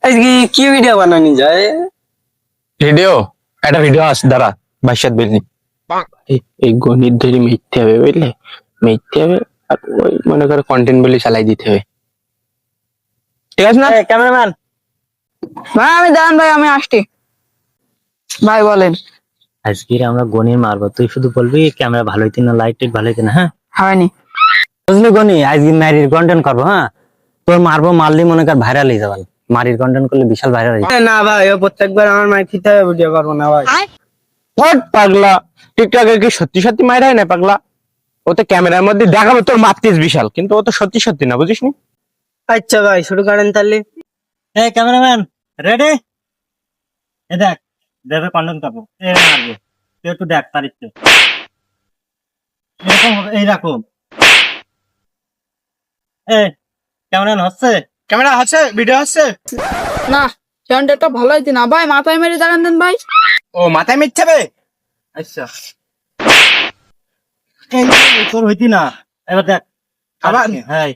আজকে কি ভিডিও বানানি যায়? ভিডিও একটা ভিডিও আছে দাঁড়া বাইশাত বেলনি এই গণিত ধরে মিথ্যে হবে বুঝলে মিথ্যে হবে আর ওই মনে করো কন্টেন্ট বলে চালাই দিতে হবে ঠিক আছে না ক্যামেরাম্যান ভাই আমি দাঁড়ান ভাই আমি আসছি ভাই বলেন। আজকে আমরা গণি মারবো, তুই শুধু বলবি ক্যামেরা ভালো হইতে না লাইট টাইট ভালো হইতে না। হ্যাঁ হয়নি বুঝলি গণি, আজকে মারির কন্টেন্ট করবো। হ্যাঁ তোর মারবো, মারলি মনে কর ভাইরাল হয়ে যাবে। মারির কন্টেন্ট করলে বিশাল ভাইরাল হয়ে যাবে। না ভাই, ও প্রত্যেকবার আমার মাইক দিতে হবে, ভিডিও করবো না ভাই। হট পাগলা টিকটকে কি সত্যি সত্যি মাইর হয় না পাগলা? ও তো ক্যামেরার মধ্যে দেখাবো তোর মারতিস বিশাল, কিন্তু ও তো সত্যি সত্যি না, বুঝিস নি? আচ্ছা ভাই, শুরু করেন তাহলে। এই ক্যামেরাম্যান রেডি? এ দেখ দেবে কন্টেন্ট করবো, এ মারবো, তুই একটু দেখ তারিখটা এরকম হবে, এইরকম। এ ক্যামেরাম্যান হচ্ছে? ক্যামেরা আছে, ভিডিও আছে। না কন্টেন্টটা ভালো হইতে না ভাই, মাথায় মেরে দাঁড়ান দেন ভাই। ও মাথায় মিথ্যাবে। আচ্ছা এই তোর হইতি না, এবার দেখ আবার? হ্যাঁ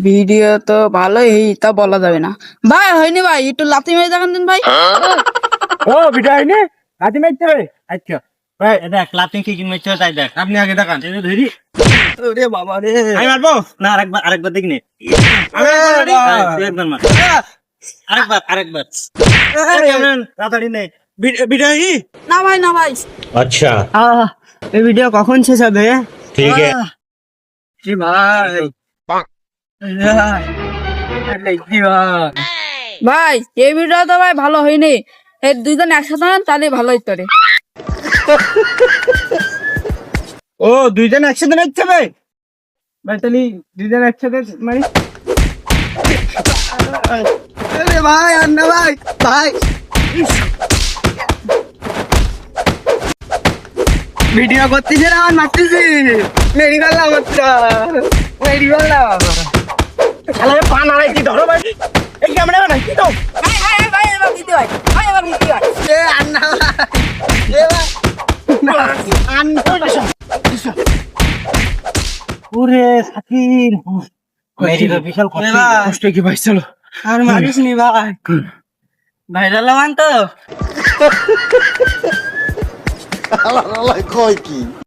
ভিডিও তো ভালোই তা বলা যাবে না ভাই, হয়নি ভাই, একটু লাথি মেরে দেখান দেন ভাই। ও ভিডিও হয়নি, রাতে মিথ্যাবে। আচ্ছা ভাই এ দেখ লাফিং কি কিনবে তাই দেখ। আপনি আগে দেখান। এই যে ধরি, ওরে বাবা রে, আমি মারবো না, আরেকবার দেখ নে। তুই একবার মার, আরেকবার ক্যামেরাম্যান তাড়াতাড়ি নে। ভিডিও হি না ভাই না ভাই। আচ্ছা এই ভিডিও কখন শেষ হবে? ঠিক আছে। কি ভাই, কি ভাই, ভাই এই ভিডিও তো ভাই ভালো হয়নি, এই দুইজন একসাথে হন তাহলে ভালো হইতে পারে। ও দুইজন একসাথে নাচছে ভাই। ভাই তাহলে দুইজন একসাথে মানে আরে ভাই, আর না ভাই, ভাই ভিডিও করতেছে না, আমার মারতেছে, মেরি গেলাম, মেরি গেলাম। শালা পা নাড়াই কি ধরো ভাই, এই ক্যামেরা না কি দাও। ভাই ভাই ভাই এবার ভিডিও হয়, ভাই এবার ভিডিও হয়। এ আর না ভাই, এ ভাই ওরে সাকির মেরি তো বিশাল কষ্ট কি ভাই, চলো। আর মারিস নি ভাই, ভাইরাল মান তো। কয় কি